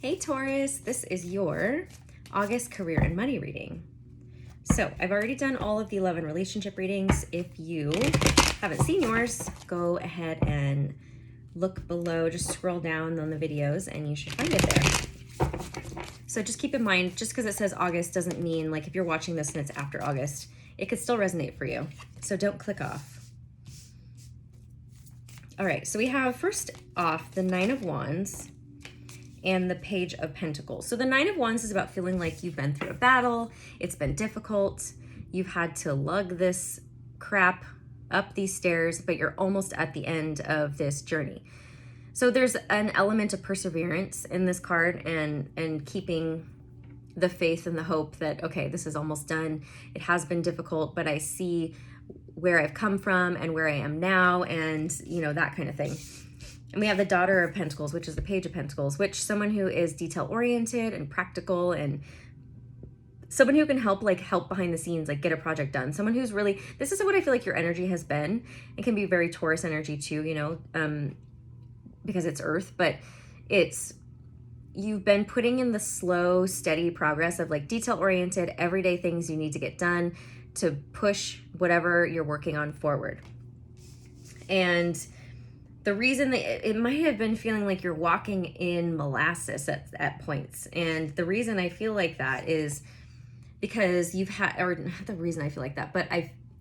Hey Taurus, this is your August career and money reading. So I've already done all of the 11 relationship readings. If you haven't seen yours, go ahead and look below, just scroll down on the videos and you should find it there. So just keep in mind, just because it says August doesn't mean like if you're watching this and it's after August, it could still resonate for you. So don't click off. All right, so we have first off the Nine of Wands and the Page of Pentacles. So the Nine of Wands is about feeling like you've been through a battle, it's been difficult, you've had to lug this crap up these stairs, but you're almost at the end of this journey. So there's an element of perseverance in this card and keeping the faith and the hope that, okay, this is almost done. It has been difficult, but I see where I've come from and where I am now, and you know, that kind of thing. And we have the Daughter of Pentacles, which is the Page of Pentacles, which someone who is detail-oriented and practical and someone who can help behind the scenes, like get a project done. Someone who's really, this is what I feel like your energy has been. It can be very Taurus energy too, you know, because it's Earth, but you've been putting in the slow, steady progress of like detail-oriented, everyday things you need to get done to push whatever you're working on forward. And the reason that it might have been feeling like you're walking in molasses at points. And the reason I feel like that is because you've had, or not the reason I feel like that, but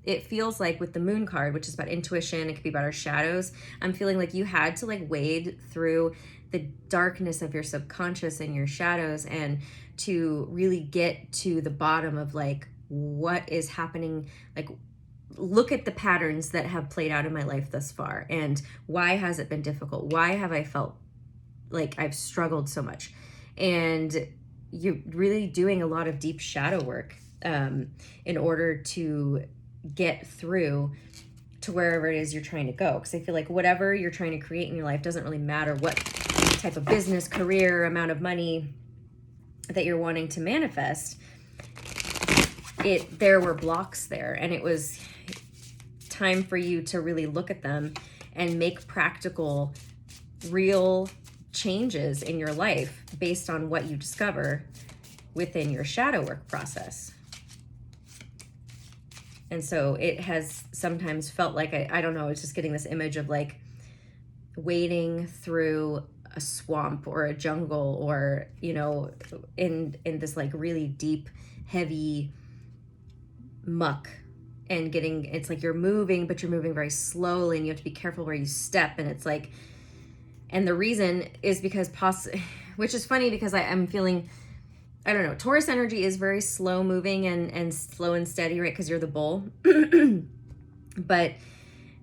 it feels like with the Moon card, which is about intuition, it could be about our shadows. I'm feeling like you had to like wade through the darkness of your subconscious and your shadows and to really get to the bottom of like what is happening, like look at the patterns that have played out in my life thus far and why has it been difficult? Why have I felt like I've struggled so much? And you're really doing a lot of deep shadow work in order to get through to wherever it is you're trying to go. Because I feel like whatever you're trying to create in your life doesn't really matter what type of business, career, amount of money that you're wanting to manifest. There were blocks there, and it was time for you to really look at them and make practical, real changes in your life based on what you discover within your shadow work process. And so it has sometimes felt like, I don't know, I was just getting this image of like wading through a swamp or a jungle or, you know, in this like really deep, heavy muck and it's like you're moving, but you're moving very slowly and you have to be careful where you step. And it's like, and the reason is because which is funny because I'm feeling, I don't know, Taurus energy is very slow moving and slow and steady, right? Because you're the bull. But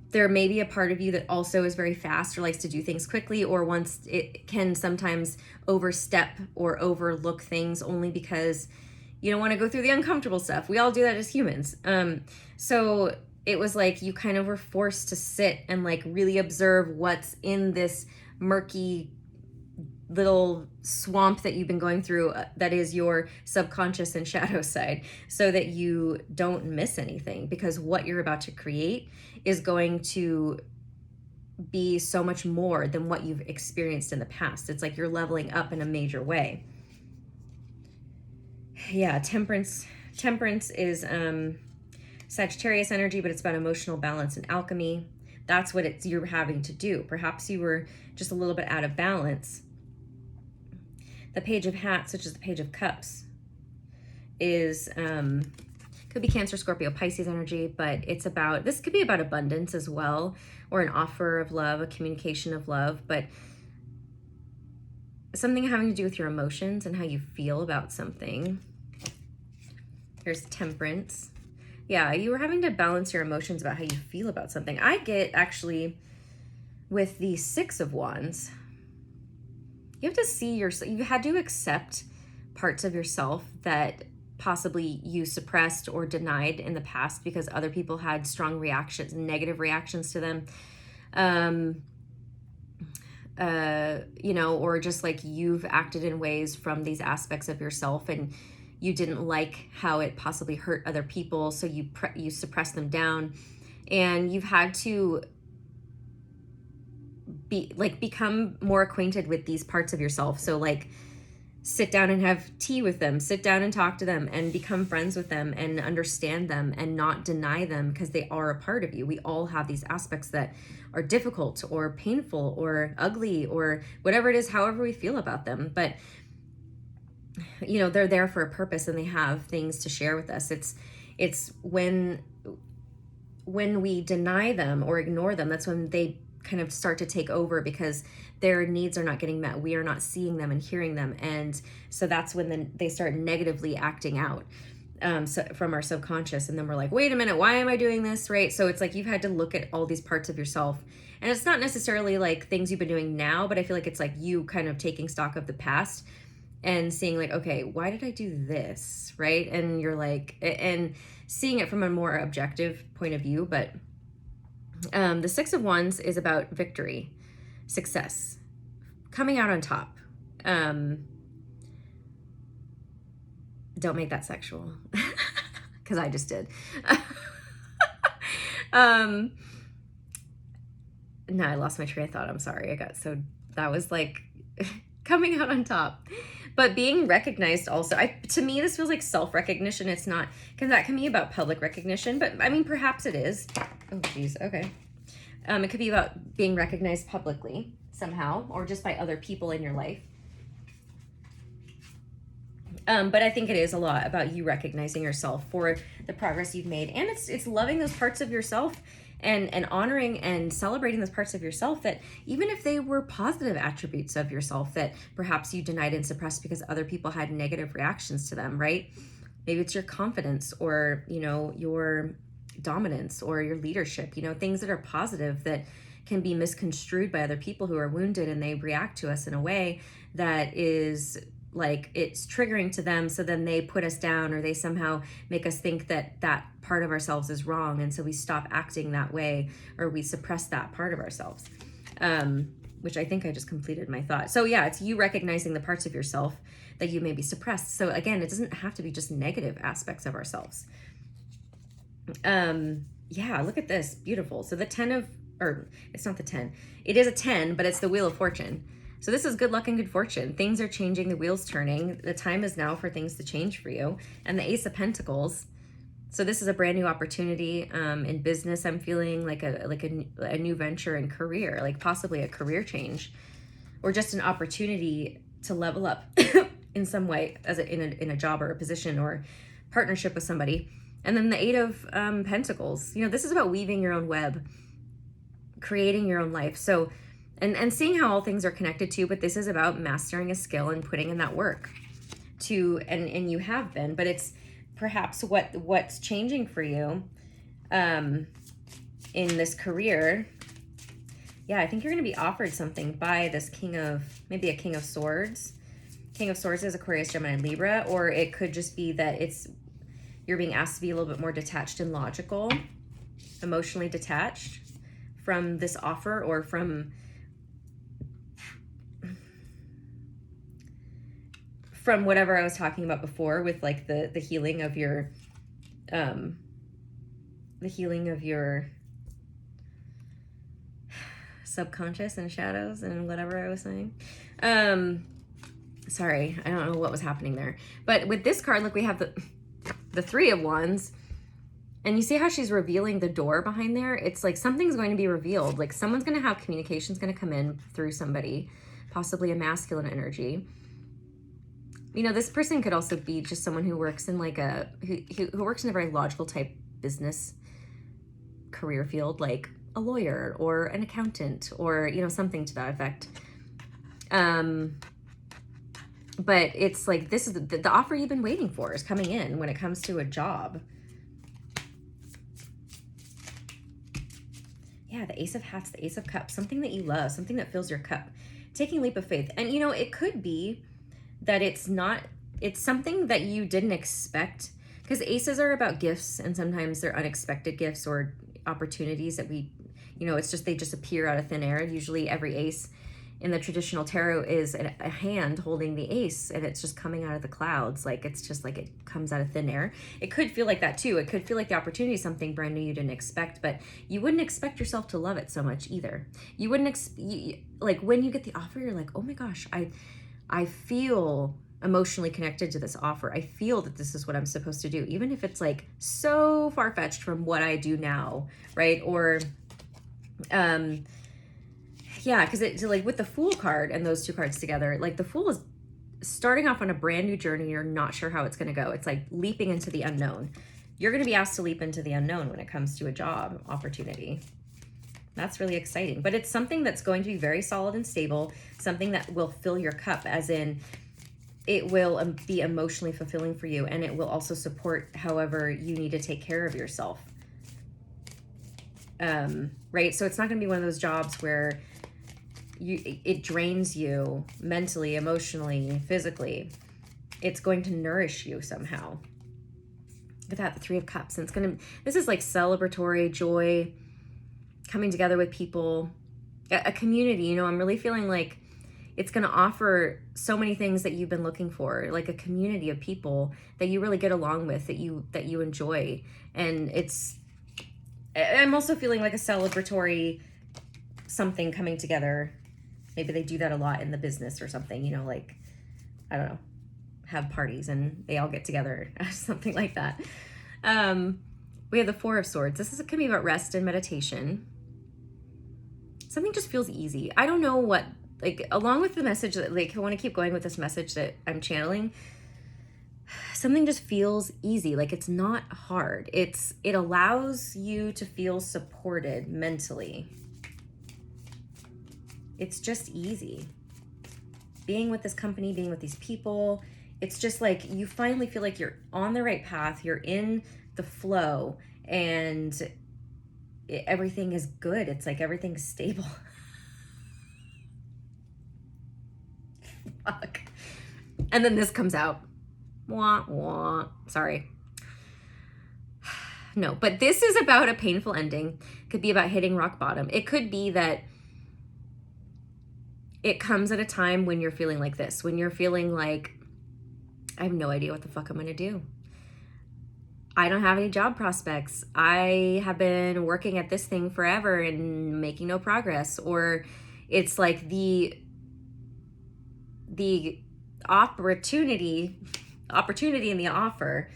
there may be a part of you that also is very fast or likes to do things quickly, or once it can sometimes overstep or overlook things only because you don't want to go through the uncomfortable stuff. We all do that as humans. So it was like you kind of were forced to sit and like really observe what's in this murky little swamp that you've been going through that is your subconscious and shadow side, so that you don't miss anything, because what you're about to create is going to be so much more than what you've experienced in the past. It's like you're leveling up in a major way. Yeah, Temperance is Sagittarius energy, but it's about emotional balance and alchemy. That's what you're having to do. Perhaps you were just a little bit out of balance. The Page of Hats, which is the Page of Cups, is could be Cancer, Scorpio, Pisces energy, but this could be about abundance as well, or an offer of love, a communication of love, but something having to do with your emotions and how you feel about something. Here's Temperance. Yeah, you were having to balance your emotions about how you feel about something. I get actually with the Six of Wands, you have to see you had to accept parts of yourself that possibly you suppressed or denied in the past because other people had strong reactions, negative reactions to them. You know, or just like you've acted in ways from these aspects of yourself and you didn't like how it possibly hurt other people, so you suppress them down, and you've had to become more acquainted with these parts of yourself. So like sit down and have tea with them, sit down and talk to them and become friends with them and understand them and not deny them because they are a part of you. We all have these aspects that are difficult or painful or ugly or whatever it is, however we feel about them. But, you know, they're there for a purpose and they have things to share with us. It's when we deny them or ignore them, that's when they kind of start to take over because their needs are not getting met. We are not seeing them and hearing them. And so that's when they start negatively acting out so from our subconscious. And then we're like, wait a minute, why am I doing this? Right. So it's like you've had to look at all these parts of yourself. And it's not necessarily like things you've been doing now, but I feel like it's like you kind of taking stock of the past and seeing like, okay, why did I do this? Right. And you're like, and seeing it from a more objective point of view. But the Six of Wands is about victory, success, coming out on top. Don't make that sexual because I just did. No, I lost my train of thought. I'm sorry. That was like coming out on top. But being recognized also, to me, this feels like self-recognition. It's not, because that can be about public recognition, but I mean, perhaps it is. Oh, geez. Okay. It could be about being recognized publicly somehow, or just by other people in your life. But I think it is a lot about you recognizing yourself for the progress you've made. And it's loving those parts of yourself and honoring and celebrating those parts of yourself that even if they were positive attributes of yourself that perhaps you denied and suppressed because other people had negative reactions to them, right? Maybe it's your confidence or, you know, your dominance or your leadership, you know, things that are positive that can be misconstrued by other people who are wounded and they react to us in a way that is like it's triggering to them. So then they put us down or they somehow make us think that that part of ourselves is wrong. And so we stop acting that way or we suppress that part of ourselves, which I think I just completed my thought. So yeah, it's you recognizing the parts of yourself that you maybe suppressed. So again, it doesn't have to be just negative aspects of ourselves. Yeah, look at this. Beautiful. So the 10 of, or it's not the 10. It is a 10, but it's the Wheel of Fortune. So this is good luck and good fortune. Things are changing. The wheel's turning. The time is now for things to change for you. And the Ace of Pentacles. So this is a brand new opportunity in business. I'm feeling like a new venture in career, like possibly a career change, or just an opportunity to level up in some way as in a job or a position or partnership with somebody. And then the Eight of Pentacles. You know, this is about weaving your own web, creating your own life. So, and seeing how all things are connected to you, but this is about mastering a skill and putting in that work and you have been, but it's perhaps what's changing for you in this career. Yeah, I think you're going to be offered something by this maybe a King of Swords. King of Swords is Aquarius, Gemini, Libra, or it could just be that you're being asked to be a little bit more detached and logical, emotionally detached from this offer or from whatever I was talking about before with like the healing of your subconscious and shadows and whatever I was saying. Sorry, I don't know what was happening there. But with this card, look, we have the Three of Wands. And you see how she's revealing the door behind there? It's like something's going to be revealed. Like someone's going to have communication's going to come in through somebody, possibly a masculine energy. You know, this person could also be just someone who works in like who works in a very logical type business career field, like a lawyer or an accountant or, you know, something to that effect. But it's like, this is the offer you've been waiting for is coming in when it comes to a job. Yeah, the Ace of Hats, the Ace of Cups, something that you love, something that fills your cup. Taking a leap of faith. And, you know, it could be that it's something that you didn't expect, because aces are about gifts and sometimes they're unexpected gifts or opportunities that they just appear out of thin air. Usually every ace in the traditional tarot is a hand holding the ace and it's just coming out of the clouds. Like it's just like it comes out of thin air. It could feel like that too. It could feel like the opportunity is something brand new you didn't expect, but you wouldn't expect yourself to love it so much either. You wouldn't like when you get the offer, you're like, oh my gosh, I feel emotionally connected to this offer. I feel that this is what I'm supposed to do, even if it's like so far-fetched from what I do now, right? Or yeah, because it's like with the Fool card and those two cards together, like the Fool is starting off on a brand new journey. You're not sure how it's going to go. It's like leaping into the unknown. You're going to be asked to leap into the unknown when it comes to a job opportunity. That's really exciting, but it's something that's going to be very solid and stable, something that will fill your cup, as in it will be emotionally fulfilling for you, and it will also support however you need to take care of yourself. Right? So it's not going to be one of those jobs where it drains you mentally, emotionally, physically. It's going to nourish you somehow. Look at that, the Three of Cups. And this is like celebratory joy, coming together with people, a community. You know, I'm really feeling like it's going to offer so many things that you've been looking for, like a community of people that you really get along with, that you enjoy. And I'm also feeling like a celebratory something coming together. Maybe they do that a lot in the business or something, you know, like, I don't know, have parties and they all get together, something like that. We have the Four of Swords. This could be about rest and meditation. Something just feels easy. I don't know what, like, along with the message that, like, I want to keep going with this message that I'm channeling. Something just feels easy. Like, it's not hard. It allows you to feel supported mentally. It's just easy. Being with this company, being with these people, it's just like you finally feel like you're on the right path. You're in the flow, and everything is good. It's like everything's stable. Fuck. And then this comes out. Wah, wah. Sorry. No, but this is about a painful ending. It could be about hitting rock bottom. It could be that it comes at a time when you're feeling like this, when you're feeling like, I have no idea what the fuck I'm going to do. I don't have any job prospects. I have been working at this thing forever and making no progress. Or it's like the opportunity and the offer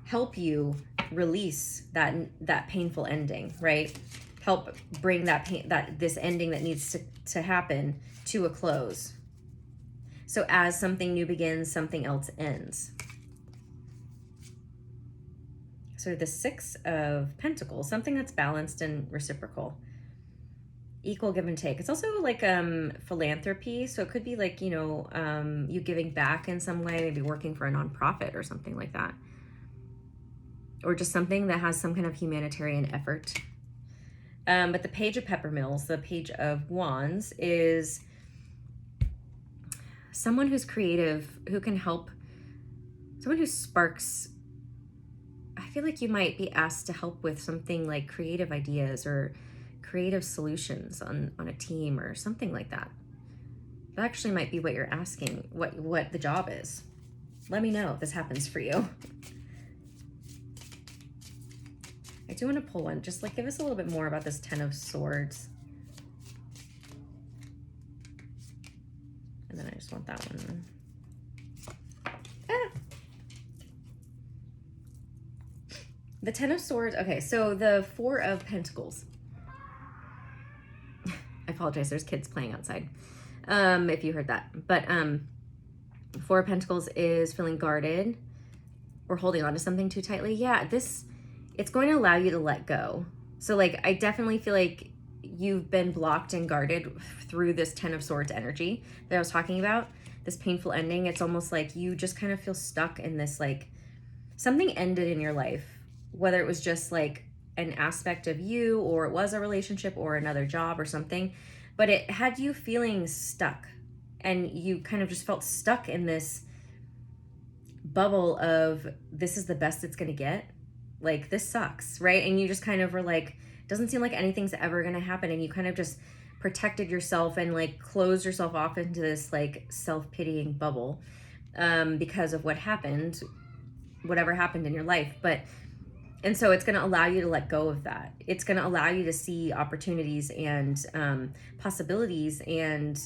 help you release that painful ending, right? Help bring this ending that needs to happen to a close. So as something new begins, something else ends. So the Six of Pentacles, something that's balanced and reciprocal. Equal give and take. It's also like philanthropy. So it could be like, you know, you giving back in some way, maybe working for a nonprofit or something like that. Or just something that has some kind of humanitarian effort. But the Page of Peppermills, the Page of Wands, is someone who's creative, who can help, someone who sparks. I feel like you might be asked to help with something like creative ideas or creative solutions on a team or something like that. That actually might be what you're asking, what the job is. Let me know if this happens for you. I do want to pull one. Just like give us a little bit more about this Ten of Swords. And then I just want that one. Ah. The Ten of Swords. Okay, so the Four of Pentacles. I apologize. There's kids playing outside. If you heard that. But Four of Pentacles is feeling guarded or holding on to something too tightly. Yeah, it's going to allow you to let go. So like, I definitely feel like you've been blocked and guarded through this Ten of Swords energy that I was talking about, this painful ending. It's almost like you just kind of feel stuck in this, like something ended in your life, whether it was just like an aspect of you or it was a relationship or another job or something, but it had you feeling stuck, and you kind of just felt stuck in this bubble of this is the best it's going to get. Like, this sucks, right? And you just kind of were like, doesn't seem like anything's ever going to happen. And you kind of just protected yourself and like closed yourself off into this like self-pitying bubble because of what happened, whatever happened in your life. And so it's going to allow you to let go of that. It's going to allow you to see opportunities and possibilities. And,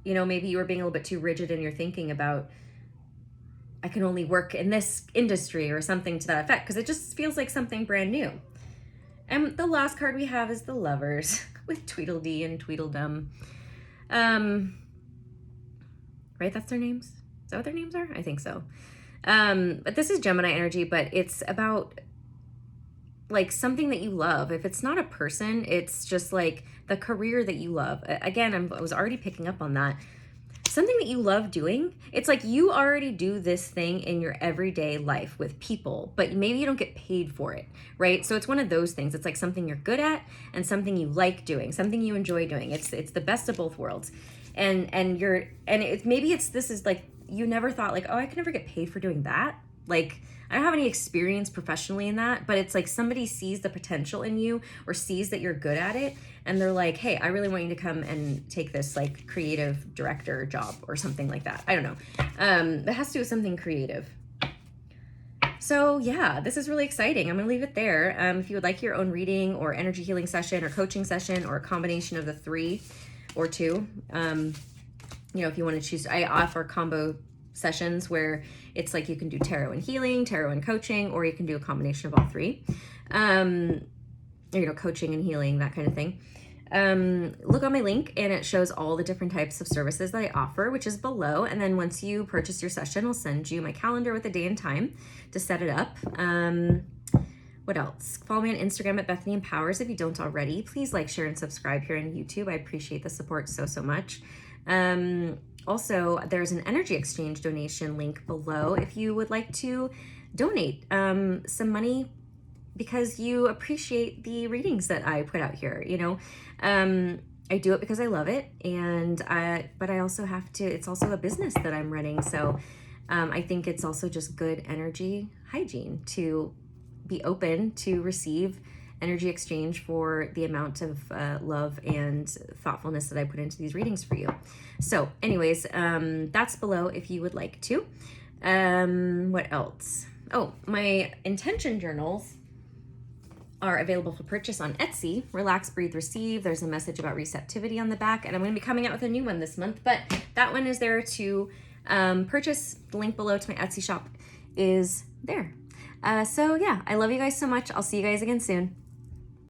you know, maybe you were being a little bit too rigid in your thinking about I can only work in this industry or something to that effect, because it just feels like something brand new. And the last card we have is the Lovers with Tweedledee and Tweedledum. Right, that's their names? Is that what their names are? I think so. But this is Gemini energy, but it's about like something that you love. If it's not a person, it's just like the career that you love. Again, I was already picking up on that. Something that you love doing. It's like you already do this thing in your everyday life with people, but maybe you don't get paid for it, right? So it's one of those things. It's like something you're good at and something you like doing, something you enjoy doing. It's the best of both worlds. And this is like, you never thought like, oh, I could never get paid for doing that. Like, I don't have any experience professionally in that, but it's like somebody sees the potential in you or sees that you're good at it, and they're like, hey, I really want you to come and take this like creative director job or something like that. I don't know. It has to do with something creative. So yeah, this is really exciting. I'm gonna leave it there. If you would like your own reading or energy healing session or coaching session or a combination of the 3 or 2, if you want to choose, I offer combo sessions where it's like you can do tarot and healing, tarot and coaching, or you can do a combination of all 3. Coaching and healing, that kind of thing. Look on my link and it shows all the different types of services that I offer, which is below. And then once you purchase your session, I'll send you my calendar with the day and time to set it up. What else? Follow me on Instagram at Bethany Empowers if you don't already. Please like, share, and subscribe here on YouTube. I appreciate the support so much. Also, there's an energy exchange donation link below if you would like to donate some money because you appreciate the readings that I put out here. I do it because I love it, but I also have to, it's also a business that I'm running. So I think it's also just good energy hygiene to be open to receive energy exchange for the amount of love and thoughtfulness that I put into these readings for you. So anyways, that's below if you would like to. What else? Oh, my intention journals are available for purchase on Etsy. Relax, breathe, receive. There's a message about receptivity on the back, and I'm going to be coming out with a new one this month, but that one is there to purchase. The link below to my Etsy shop is there. So yeah, I love you guys so much. I'll see you guys again soon.